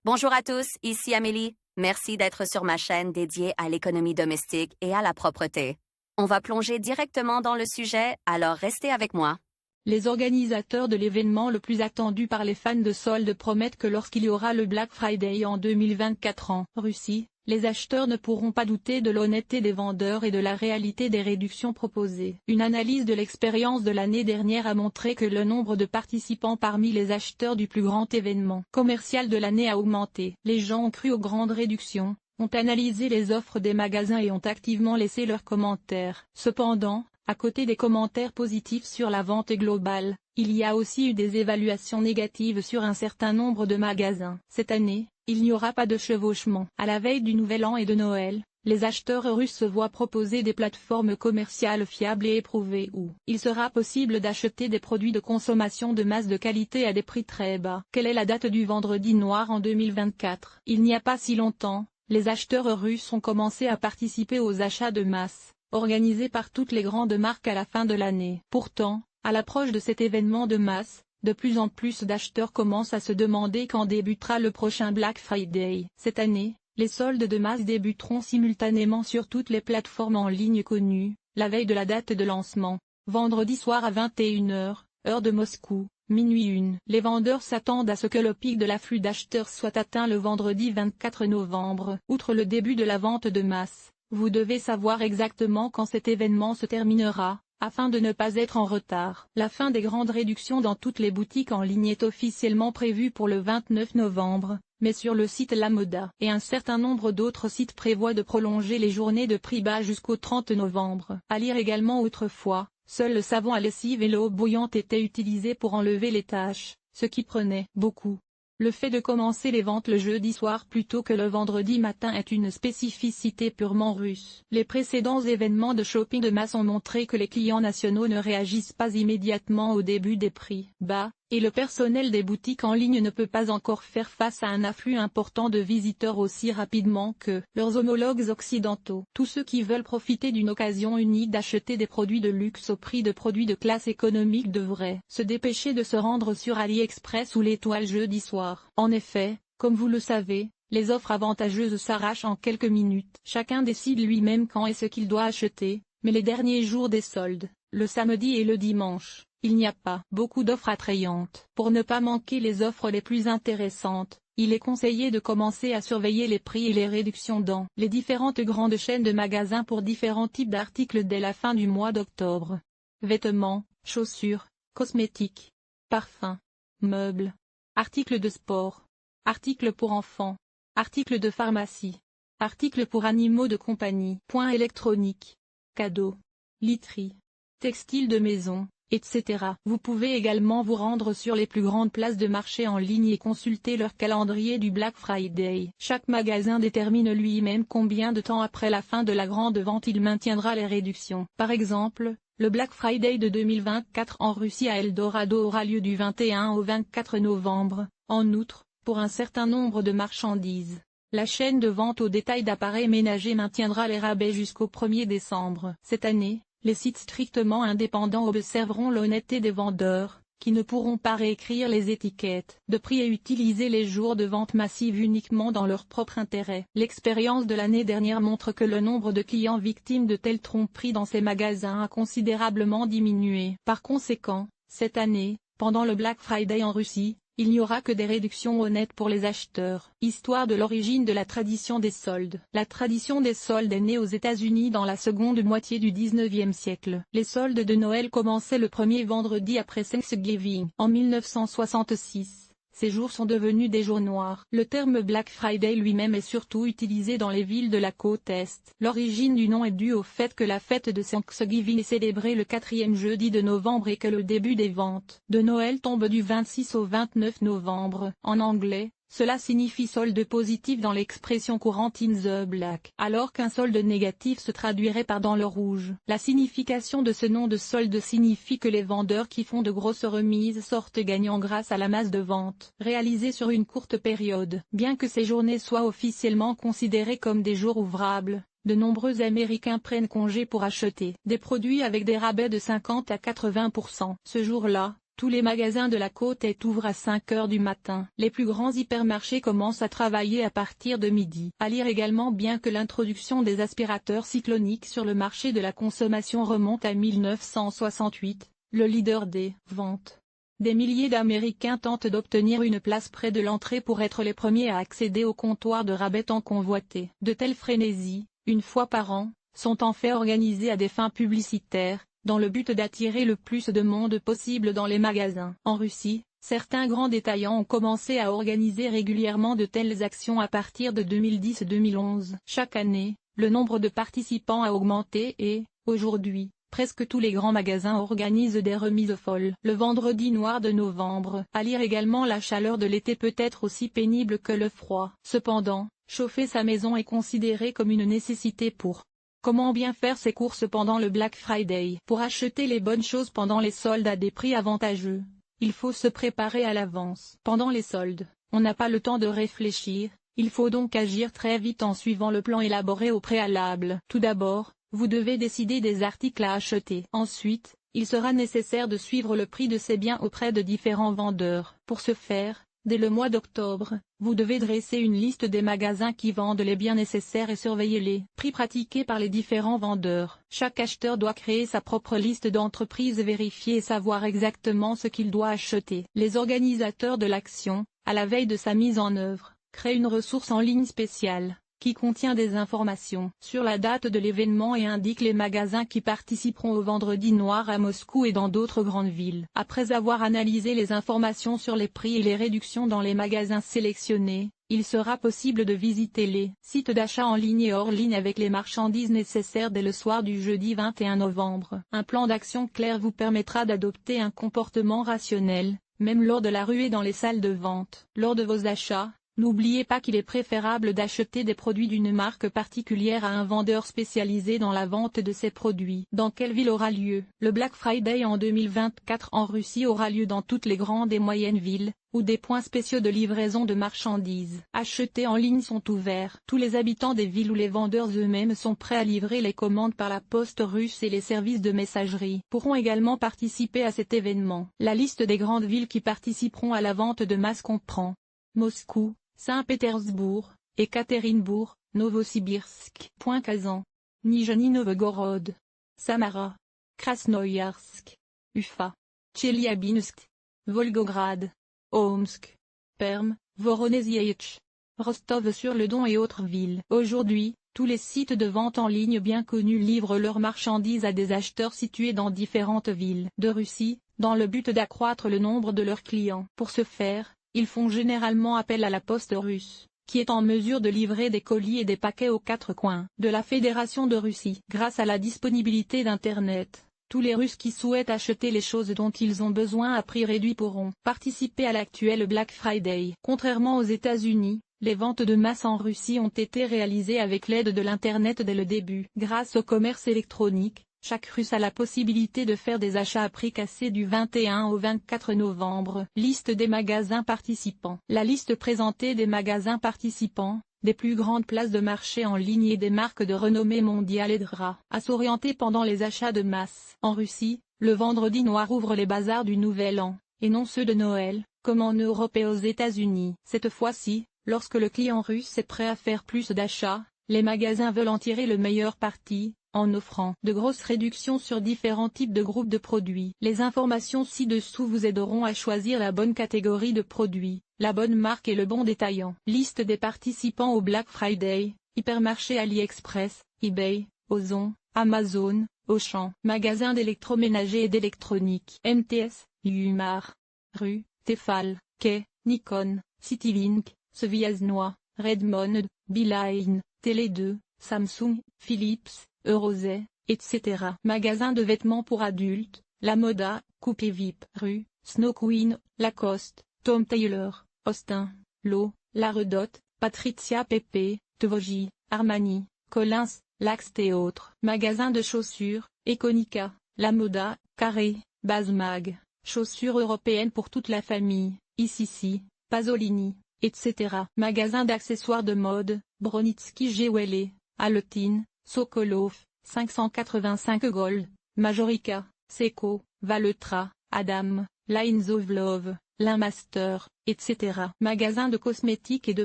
Bonjour à tous, ici Amélie. Merci d'être sur ma chaîne dédiée à l'économie domestique et à la propreté. On va plonger directement dans le sujet, alors restez avec moi. Les organisateurs de l'événement le plus attendu par les fans de soldes promettent que lorsqu'il y aura le Black Friday en 2024 en Russie, les acheteurs ne pourront pas douter de l'honnêteté des vendeurs et de la réalité des réductions proposées. Une analyse de l'expérience de l'année dernière a montré que le nombre de participants parmi les acheteurs du plus grand événement commercial de l'année a augmenté. Les gens ont cru aux grandes réductions, ont analysé les offres des magasins et ont activement laissé leurs commentaires. Cependant, à côté des commentaires positifs sur la vente globale, il y a aussi eu des évaluations négatives sur un certain nombre de magasins. Cette année, il n'y aura pas de chevauchement. À la veille du Nouvel An et de Noël, les acheteurs russes se voient proposer des plateformes commerciales fiables et éprouvées où il sera possible d'acheter des produits de consommation de masse de qualité à des prix très bas. Quelle est la date du vendredi noir en 2024? Il n'y a pas si longtemps, les acheteurs russes ont commencé à participer aux achats de masse organisé par toutes les grandes marques à la fin de l'année. Pourtant, à l'approche de cet événement de masse, de plus en plus d'acheteurs commencent à se demander quand débutera le prochain Black Friday. Cette année, les soldes de masse débuteront simultanément sur toutes les plateformes en ligne connues, la veille de la date de lancement, vendredi soir à 21h, heure de Moscou, minuit 1. Les vendeurs s'attendent à ce que le pic de l'afflux d'acheteurs soit atteint le vendredi 24 novembre. Outre le début de la vente de masse, vous devez savoir exactement quand cet événement se terminera, afin de ne pas être en retard. La fin des grandes réductions dans toutes les boutiques en ligne est officiellement prévue pour le 29 novembre, mais sur le site Lamoda et un certain nombre d'autres sites prévoient de prolonger les journées de prix bas jusqu'au 30 novembre. À lire également autrefois, seul le savon à lessive et l'eau bouillante étaient utilisés pour enlever les taches, ce qui prenait beaucoup. Le fait de commencer les ventes le jeudi soir plutôt que le vendredi matin est une spécificité purement russe. Les précédents événements de shopping de masse ont montré que les clients nationaux ne réagissent pas immédiatement au début des prix bas, et le personnel des boutiques en ligne ne peut pas encore faire face à un afflux important de visiteurs aussi rapidement que leurs homologues occidentaux. Tous ceux qui veulent profiter d'une occasion unique d'acheter des produits de luxe au prix de produits de classe économique devraient se dépêcher de se rendre sur AliExpress ou l'Étoile jeudi soir. En effet, comme vous le savez, les offres avantageuses s'arrachent en quelques minutes. Chacun décide lui-même quand et ce qu'il doit acheter, mais les derniers jours des soldes, le samedi et le dimanche, il n'y a pas beaucoup d'offres attrayantes. Pour ne pas manquer les offres les plus intéressantes, il est conseillé de commencer à surveiller les prix et les réductions dans les différentes grandes chaînes de magasins pour différents types d'articles dès la fin du mois d'octobre. Vêtements, chaussures, cosmétiques, parfums, meubles, articles de sport, articles pour enfants, articles de pharmacie, articles pour animaux de compagnie, points électroniques, cadeaux, literie, textiles de maison, etc. Vous pouvez également vous rendre sur les plus grandes places de marché en ligne et consulter leur calendrier du Black Friday. Chaque magasin détermine lui-même combien de temps après la fin de la grande vente il maintiendra les réductions. Par exemple, le Black Friday de 2024 en Russie à Eldorado aura lieu du 21 au 24 novembre. En outre, pour un certain nombre de marchandises, la chaîne de vente au détail d'appareils ménagers maintiendra les rabais jusqu'au 1er décembre. Cette année, les sites strictement indépendants observeront l'honnêteté des vendeurs, qui ne pourront pas réécrire les étiquettes de prix et utiliser les jours de vente massive uniquement dans leur propre intérêt. L'expérience de l'année dernière montre que le nombre de clients victimes de telles tromperies dans ces magasins a considérablement diminué. Par conséquent, cette année, pendant le Black Friday en Russie, il n'y aura que des réductions honnêtes pour les acheteurs. Histoire de l'origine de la tradition des soldes. La tradition des soldes est née aux États-Unis dans la seconde moitié du 19e siècle. Les soldes de Noël commençaient le premier vendredi après Thanksgiving. En 1966, ces jours sont devenus des jours noirs. Le terme Black Friday lui-même est surtout utilisé dans les villes de la côte Est. L'origine du nom est due au fait que la fête de Thanksgiving est célébrée le 4e jeudi de novembre et que le début des ventes de Noël tombe du 26 au 29 novembre. En anglais, cela signifie solde positif dans l'expression courante in the black, alors qu'un solde négatif se traduirait par dans le rouge. La signification de ce nom de solde signifie que les vendeurs qui font de grosses remises sortent gagnants grâce à la masse de ventes réalisée sur une courte période. Bien que ces journées soient officiellement considérées comme des jours ouvrables, de nombreux Américains prennent congé pour acheter des produits avec des rabais de 50 à 80%. Ce jour-là, Tous les magasins de la côte est ouvrent à 5 heures du matin. Les plus grands hypermarchés commencent à travailler à partir de midi. À lire également bien que l'introduction des aspirateurs cycloniques sur le marché de la consommation remonte à 1968, le leader des ventes. Des milliers d'Américains tentent d'obtenir une place près de l'entrée pour être les premiers à accéder au comptoir de rabais tant convoité. De telles frénésies, une fois par an, sont en fait organisées à des fins publicitaires, dans le but d'attirer le plus de monde possible dans les magasins. En Russie, certains grands détaillants ont commencé à organiser régulièrement de telles actions à partir de 2010-2011. Chaque année, le nombre de participants a augmenté et, aujourd'hui, presque tous les grands magasins organisent des remises folles. Le vendredi noir de novembre. À lire également la chaleur de l'été peut être aussi pénible que le froid. Cependant, chauffer sa maison est considéré comme une nécessité pour comment bien faire ses courses pendant le Black Friday. Pour acheter les bonnes choses pendant les soldes à des prix avantageux, il faut se préparer à l'avance. Pendant les soldes, on n'a pas le temps de réfléchir, il faut donc agir très vite en suivant le plan élaboré au préalable. Tout d'abord, vous devez décider des articles à acheter. Ensuite, il sera nécessaire de suivre le prix de ces biens auprès de différents vendeurs. Pour ce faire, dès le mois d'octobre, vous devez dresser une liste des magasins qui vendent les biens nécessaires et surveiller les prix pratiqués par les différents vendeurs. Chaque acheteur doit créer sa propre liste d'entreprises vérifier et savoir exactement ce qu'il doit acheter. Les organisateurs de l'action, à la veille de sa mise en œuvre, créent une ressource en ligne spéciale qui contient des informations sur la date de l'événement et indique les magasins qui participeront au Vendredi Noir à Moscou et dans d'autres grandes villes. Après avoir analysé les informations sur les prix et les réductions dans les magasins sélectionnés, il sera possible de visiter les sites d'achat en ligne et hors ligne avec les marchandises nécessaires dès le soir du jeudi 21 novembre. Un plan d'action clair vous permettra d'adopter un comportement rationnel, même lors de la ruée dans les salles de vente. Lors de vos achats, n'oubliez pas qu'il est préférable d'acheter des produits d'une marque particulière à un vendeur spécialisé dans la vente de ces produits. Dans quelle ville aura lieu? Le Black Friday en 2024 en Russie aura lieu dans toutes les grandes et moyennes villes, où des points spéciaux de livraison de marchandises achetées en ligne sont ouverts. Tous les habitants des villes où les vendeurs eux-mêmes sont prêts à livrer les commandes par la poste russe et les services de messagerie pourront également participer à cet événement. La liste des grandes villes qui participeront à la vente de masse comprend Moscou, Saint-Pétersbourg, Ekaterinbourg, Novosibirsk, Kazan, Nijni Novgorod, Samara, Krasnoïarsk, Ufa, Tcheliabinsk, Volgograd, Omsk, Perm, Voronezh, Rostov-sur-le-Don et autres villes. Aujourd'hui, tous les sites de vente en ligne bien connus livrent leurs marchandises à des acheteurs situés dans différentes villes de Russie, dans le but d'accroître le nombre de leurs clients. Pour ce faire, ils font généralement appel à la poste russe, qui est en mesure de livrer des colis et des paquets aux quatre coins de la Fédération de Russie. Grâce à la disponibilité d'Internet, tous les Russes qui souhaitent acheter les choses dont ils ont besoin à prix réduit pourront participer à l'actuel Black Friday. Contrairement aux États-Unis, les ventes de masse en Russie ont été réalisées avec l'aide de l'Internet dès le début. Grâce au commerce électronique, chaque Russe a la possibilité de faire des achats à prix cassé du 21 au 24 novembre. Liste des magasins participants. La liste présentée des magasins participants, des plus grandes places de marché en ligne et des marques de renommée mondiale aidera à s'orienter pendant les achats de masse. En Russie, le Vendredi Noir ouvre les bazars du Nouvel An, et non ceux de Noël, comme en Europe et aux États-Unis. Cette fois-ci, lorsque le client russe est prêt à faire plus d'achats, les magasins veulent en tirer le meilleur parti, en offrant de grosses réductions sur différents types de groupes de produits. Les informations ci-dessous vous aideront à choisir la bonne catégorie de produits, la bonne marque et le bon détaillant. Liste des participants au Black Friday, Hypermarché AliExpress, eBay, Ozon, Amazon, Auchan, Magasin d'électroménager et d'électronique, MTS, Umar, Rue, Tefal, Kay, Nikon, Citylink, Soviaznois, Redmond, Beeline, Télé2, Samsung, Philips, Eurosay, etc. Magasin de vêtements pour adultes, La Moda, Coupé VIP, Rue, Snow Queen, Lacoste, Tom Taylor, Austin, Lo, La Redoute, Patricia Pepe, Tvoji, Armani, Collins, Laxt et autres. Magasin de chaussures, Econica, La Moda, Carré, Bazmag, chaussures européennes pour toute la famille, Ici, Pasolini, etc. Magasin d'accessoires de mode, Bronitsky Jewelry, Aletin, Sokolov, 585 Gold, Majorica, Seco, Valetra, Adam, Lines of Love, Master, etc. Magasins de cosmétiques et de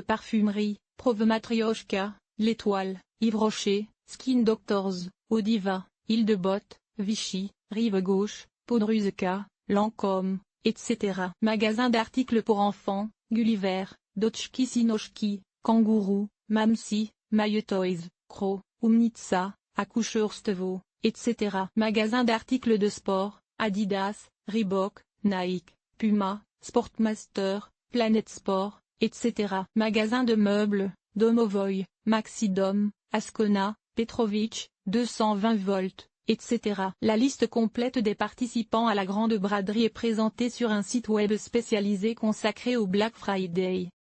parfumerie, Prove Matryoshka, L'Étoile, Yves Rocher, Skin Doctors, Odiva, Hildebot, Vichy, Rive Gauche, Podruzka, Lancôme, etc. Magasins d'articles pour enfants, Gulliver, Dochki Sinochki, Kangourou, Mamsi, My Toys, Crow, Umnitsa, Accoucheurstevo, etc. Magasins d'articles de sport, Adidas, Reebok, Nike, Puma, Sportmaster, Planet Sport, etc. Magasins de meubles, Domovoy, Maxidom, Ascona, Petrovic, 220 volts, etc. La liste complète des participants à la grande braderie est présentée sur un site web spécialisé consacré au Black Friday.